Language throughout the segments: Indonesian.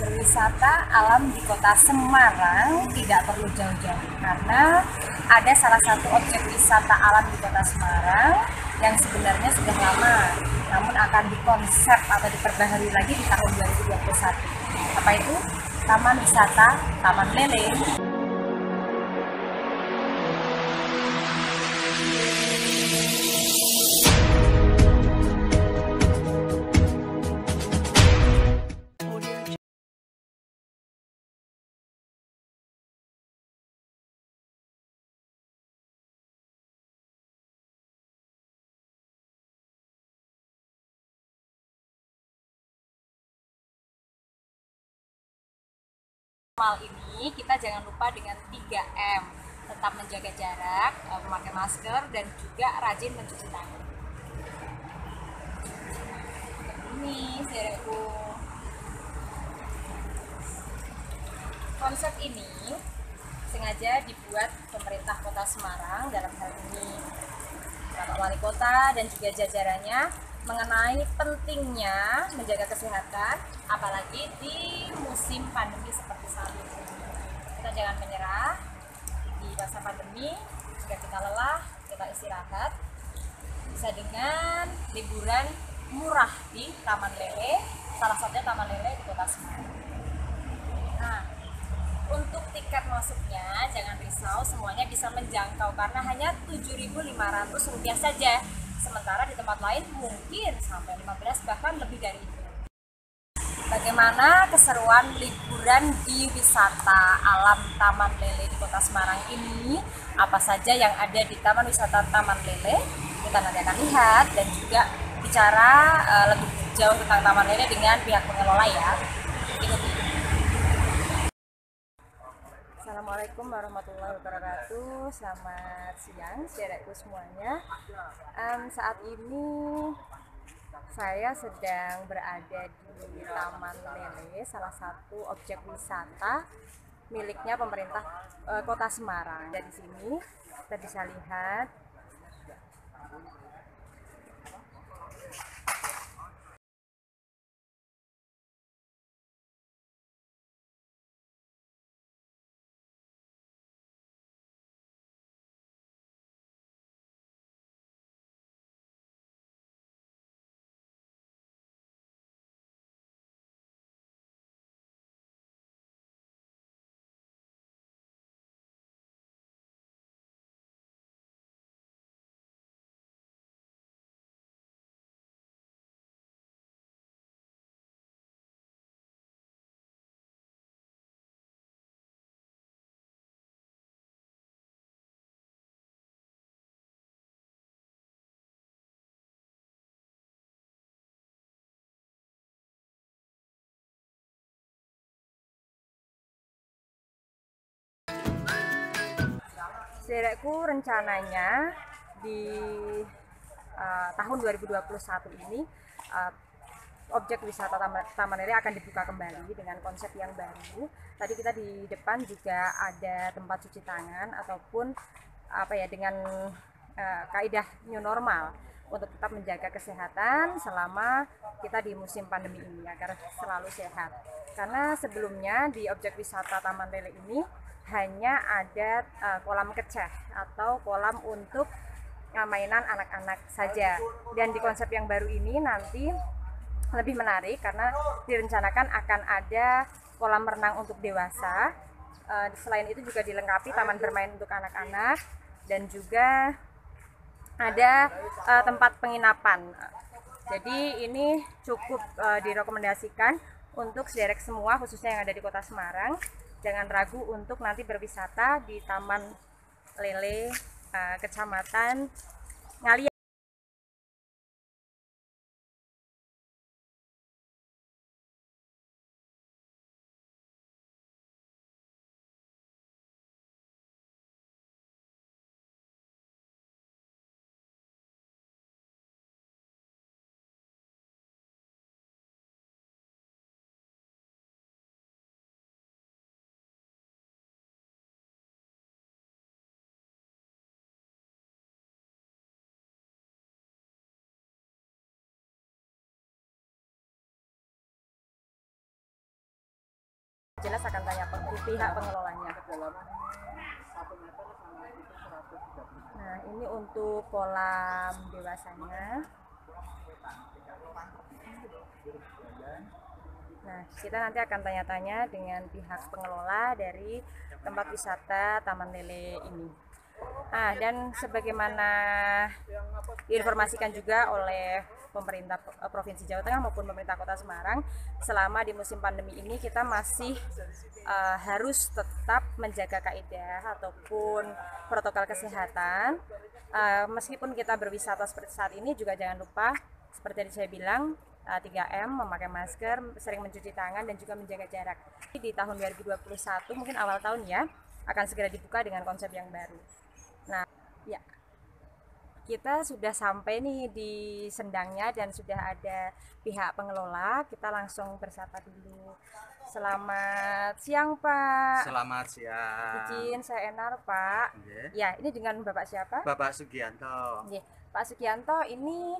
Berwisata alam di kota Semarang tidak perlu jauh-jauh karena ada salah satu objek wisata alam di kota Semarang yang sebenarnya sudah lama, namun akan dikonsep atau diperbaharui lagi di tahun 2021. Apa itu? Taman Wisata Taman Lele. Ini kita jangan lupa dengan 3M, tetap menjaga jarak, memakai masker, dan juga rajin mencuci tangan. Ini saudaraku, konsep ini sengaja dibuat pemerintah kota Semarang, dalam hal ini Bapak Wali Kota dan juga jajarannya, mengenai pentingnya menjaga kesehatan, apalagi di musim pandemi seperti saat ini. Kita jangan menyerah di masa pandemi. Jika kita lelah, kita istirahat, bisa dengan liburan murah di Taman Lele, salah satunya Taman Lele di kota Semarang. Nah, untuk tiket masuknya jangan risau, semuanya bisa menjangkau karena hanya Rp7.500 saja. Sementara di tempat lain mungkin sampai 15, bahkan lebih dari itu. Bagaimana keseruan liburan di wisata alam Taman Lele di kota Semarang ini? Apa saja yang ada di Taman Wisata Taman Lele? Kita nanti akan lihat dan juga bicara lebih jauh tentang Taman Lele dengan pihak pengelola ya. Ikuti. Assalamualaikum warahmatullahi wabarakatuh. Selamat siang saudaraku semuanya. Saat ini saya sedang berada di Taman Lele, salah satu objek wisata miliknya pemerintah Kota Semarang. Dari sini kita bisa lihat saudaraku, rencananya di tahun 2021 ini objek wisata Taman Lele akan dibuka kembali dengan konsep yang baru. Tadi kita di depan juga ada tempat cuci tangan ataupun dengan kaidah new normal untuk tetap menjaga kesehatan selama kita di musim pandemi ini agar selalu sehat. Karena sebelumnya di objek wisata Taman Lele ini hanya ada kolam keceh atau kolam untuk mainan anak-anak saja. Dan di konsep yang baru ini nanti lebih menarik karena direncanakan akan ada kolam renang untuk dewasa. Selain itu juga dilengkapi taman bermain untuk anak-anak dan juga ada tempat penginapan. Jadi ini cukup direkomendasikan untuk saudara semua, khususnya yang ada di kota Semarang. Jangan ragu untuk nanti berwisata di Taman Lele, Kecamatan Ngalian. jelas akan tanya pihak pengelolanya. Nah, ini untuk kolam dewasanya. Nah, kita nanti akan tanya-tanya dengan pihak pengelola dari tempat wisata Taman Lele ini. Nah, dan sebagaimana diinformasikan juga oleh pemerintah Provinsi Jawa Tengah maupun pemerintah Kota Semarang, selama di musim pandemi ini kita masih harus tetap menjaga kaidah ataupun protokol kesehatan. Meskipun kita berwisata seperti saat ini, juga jangan lupa seperti yang saya bilang, 3M, memakai masker, sering mencuci tangan, dan juga menjaga jarak. Di tahun 2021, mungkin awal tahun ya, akan segera dibuka dengan konsep yang baru. Nah, ya, kita sudah sampai nih di sendangnya dan sudah ada pihak pengelola. Kita langsung bersapa dulu. Selamat siang, Pak. Selamat siang. Izin saya Enar, Pak. Ya, ini dengan Bapak siapa? Bapak Sugianto. Pak Sugianto, ini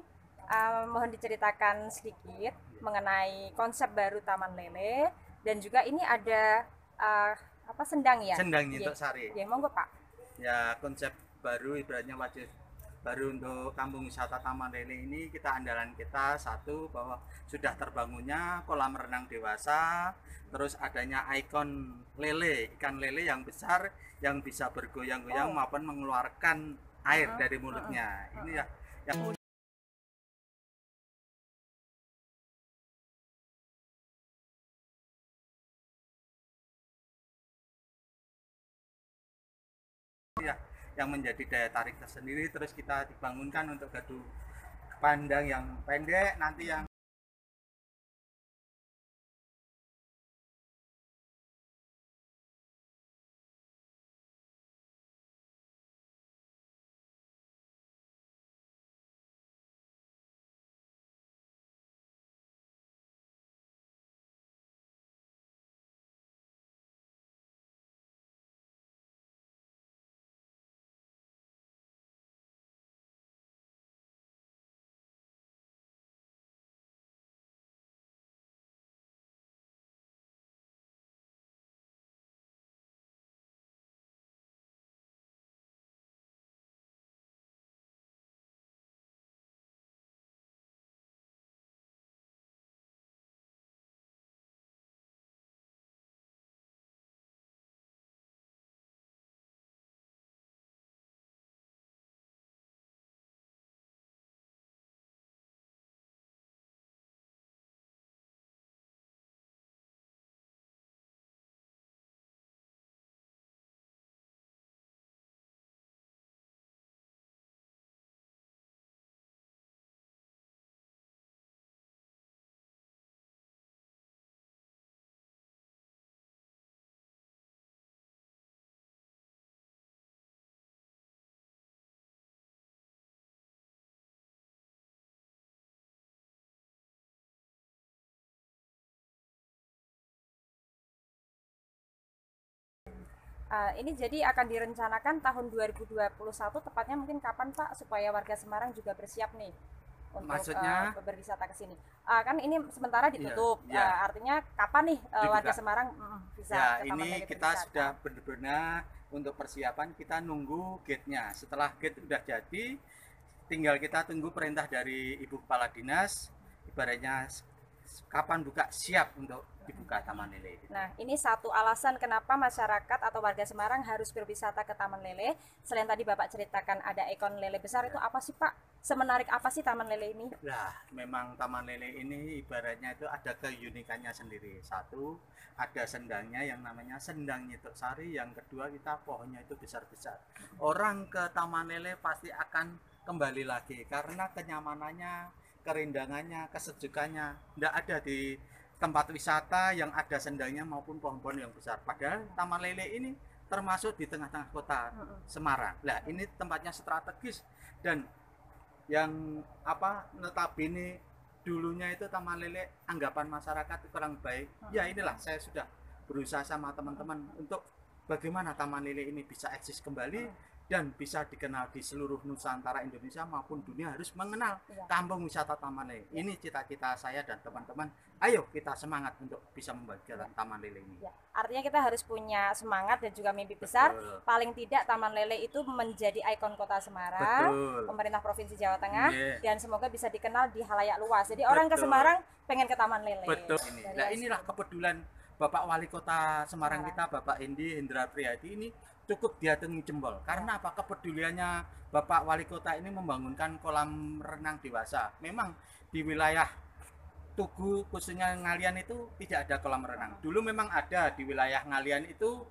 mohon diceritakan sedikit mengenai konsep baru Taman Lele, dan juga ini ada sendang ya? Sendang Nyituk Sari. Ya, monggo Pak. Ya, konsep baru ibaratnya wajib baru untuk kampung wisata Taman Lele ini. Andalan kita satu, bahwa sudah terbangunnya kolam renang dewasa, terus adanya ikon lele, ikan lele yang besar yang bisa bergoyang-goyang maupun mengeluarkan air dari mulutnya. Ini ya yang yang menjadi daya tarik tersendiri. Terus kita dibangunkan untuk gaduh pandang yang pendek, nanti yang ini jadi akan direncanakan tahun 2021, tepatnya mungkin kapan Pak, supaya warga Semarang juga bersiap nih untuk maksudnya berwisata ke sini. Kan ini sementara ditutup, artinya kapan nih warga Semarang bisa ya, ke Taman ini Lele kita berwisata? sudah benar-benar untuk persiapan, kita nunggu gate-nya. Setelah gate sudah jadi, tinggal kita tunggu perintah dari Ibu Kepala Dinas, ibaratnya kapan buka, siap untuk dibuka Taman Lele. Nah, ini satu alasan kenapa masyarakat atau warga Semarang harus berwisata ke Taman Lele. Selain tadi Bapak ceritakan ada ikon lele besar, itu apa sih Pak? Semenarik apa sih Taman Lele ini? Nah, memang Taman Lele ini ibaratnya itu ada keunikannya sendiri. Satu, ada sendangnya yang namanya Sendang Nyituk Sari. Yang kedua, kita pohonnya itu besar-besar. Orang ke Taman Lele pasti akan kembali lagi karena kenyamanannya, kerindangannya, kesejukannya. Tidak ada di tempat wisata yang ada sendangnya maupun pohon-pohon yang besar. Padahal Taman Lele ini termasuk di tengah-tengah kota Semarang. Nah, ini tempatnya strategis, dan yang notabene dulunya itu Taman Lele anggapan masyarakat kurang baik. Ya, inilah saya sudah berusaha sama teman-teman untuk bagaimana Taman Lele ini bisa eksis kembali dan bisa dikenal di seluruh Nusantara, Indonesia maupun dunia, harus mengenal Ya. Kampung Wisata Taman Lele. Ini cita-cita saya dan teman-teman. Ayo kita semangat untuk bisa membagikan Taman Lele ini. Ya, artinya kita harus punya semangat dan juga mimpi besar. Betul. Paling tidak Taman Lele itu menjadi ikon Kota Semarang, Betul. pemerintah Provinsi Jawa Tengah, Yeah. dan semoga bisa dikenal di halayak luas. Jadi orang ke Betul. Semarang pengen ke Taman Lele. Betul ini. Nah, inilah kepedulian Bapak Wali Kota Semarang kita, Bapak Endi Hendra Priyadi, ini cukup diatungi jempol. Karena apa? Kepeduliannya Bapak Wali Kota ini membangunkan kolam renang dewasa. Memang di wilayah Tugu khususnya Ngalian itu tidak ada kolam renang. Dulu memang ada di wilayah Ngalian itu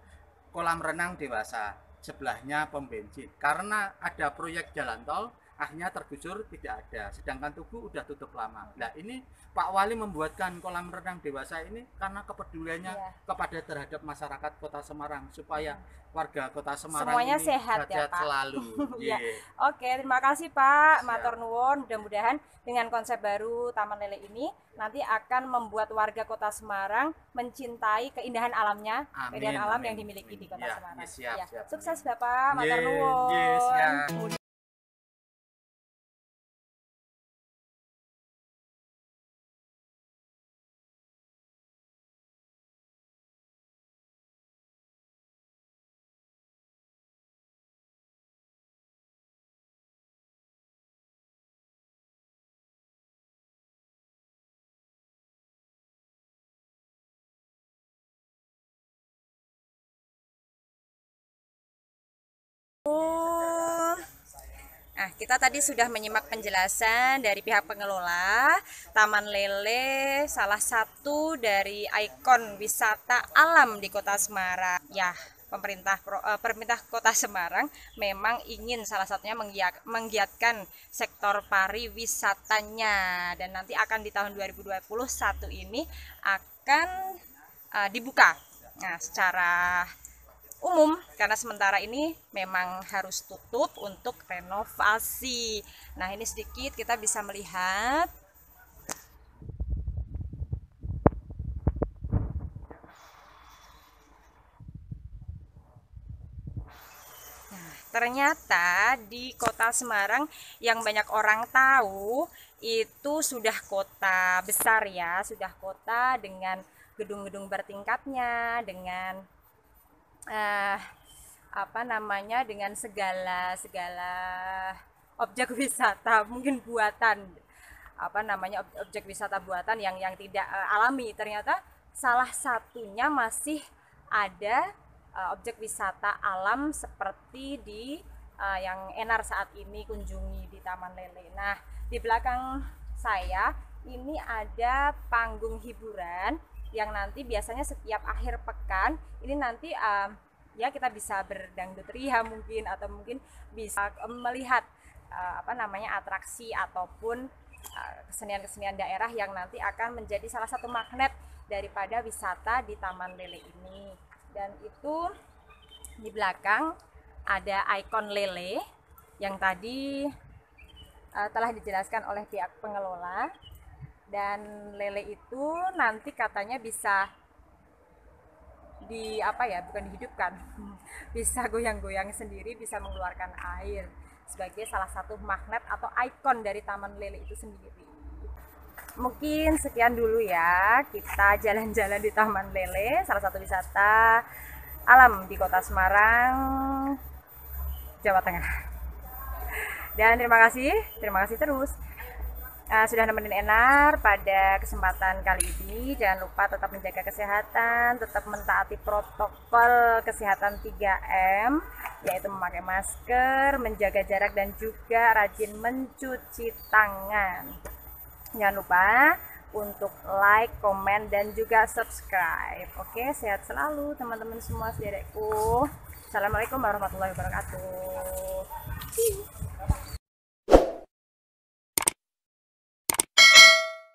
kolam renang dewasa. Sebelahnya pom bensin. Karena ada proyek jalan tol, akhirnya tergusur, tidak ada. Sedangkan Tugu udah tutup lama. Nah, ini Pak Wali membuatkan kolam renang dewasa ini karena kepeduliannya kepada terhadap masyarakat Kota Semarang, supaya warga Kota Semarang semuanya ini sehat ya, Pak. selalu. Ya. Yeah. Oke, terima kasih Pak. Matur nuwun. Mudah-mudahan dengan konsep baru Taman Lele ini nanti akan membuat warga Kota Semarang mencintai keindahan alamnya, Amin, keindahan alam amin, yang dimiliki di Kota ya, Semarang. ya, siap, Ya. siap, Sukses amin. Bapak. Matur nuwun. Yes, ya. Nah, kita tadi sudah menyimak penjelasan dari pihak pengelola Taman Lele, salah satu dari ikon wisata alam di Kota Semarang. Ya, pemerintah Kota Semarang memang ingin salah satunya menggiatkan sektor pariwisatanya, dan nanti akan di tahun 2021 ini akan dibuka. Nah, secara umum, karena sementara ini memang harus tutup untuk renovasi. Nah, ini sedikit kita bisa melihat ternyata di Kota Semarang yang banyak orang tahu itu sudah kota besar ya, sudah kota dengan gedung-gedung bertingkatnya, dengan dengan segala objek wisata mungkin buatan, objek wisata buatan yang tidak alami. Ternyata salah satunya masih ada objek wisata alam seperti di yang Enar saat ini kunjungi di Taman Lele. Nah, di belakang saya ini ada panggung hiburan yang nanti biasanya setiap akhir pekan ini nanti ya kita bisa berdangdut ria mungkin, atau mungkin bisa melihat atraksi ataupun kesenian-kesenian daerah yang nanti akan menjadi salah satu magnet daripada wisata di Taman Lele ini. Dan itu di belakang ada ikon lele yang tadi telah dijelaskan oleh pihak pengelola. Dan lele itu nanti katanya bisa bukan dihidupkan, bisa goyang-goyang sendiri, bisa mengeluarkan air, sebagai salah satu magnet atau ikon dari Taman Lele itu sendiri. Mungkin sekian dulu ya, kita jalan-jalan di Taman Lele, salah satu wisata alam di Kota Semarang, Jawa Tengah. Dan terima kasih terus sudah nemenin Enar pada kesempatan kali ini. Jangan lupa tetap menjaga kesehatan, tetap mentaati protokol kesehatan 3M, yaitu memakai masker, menjaga jarak, dan juga rajin mencuci tangan. Jangan lupa untuk like, komen, dan juga subscribe. Oke, sehat selalu teman-teman semua, saudaraku. Assalamualaikum warahmatullahi wabarakatuh.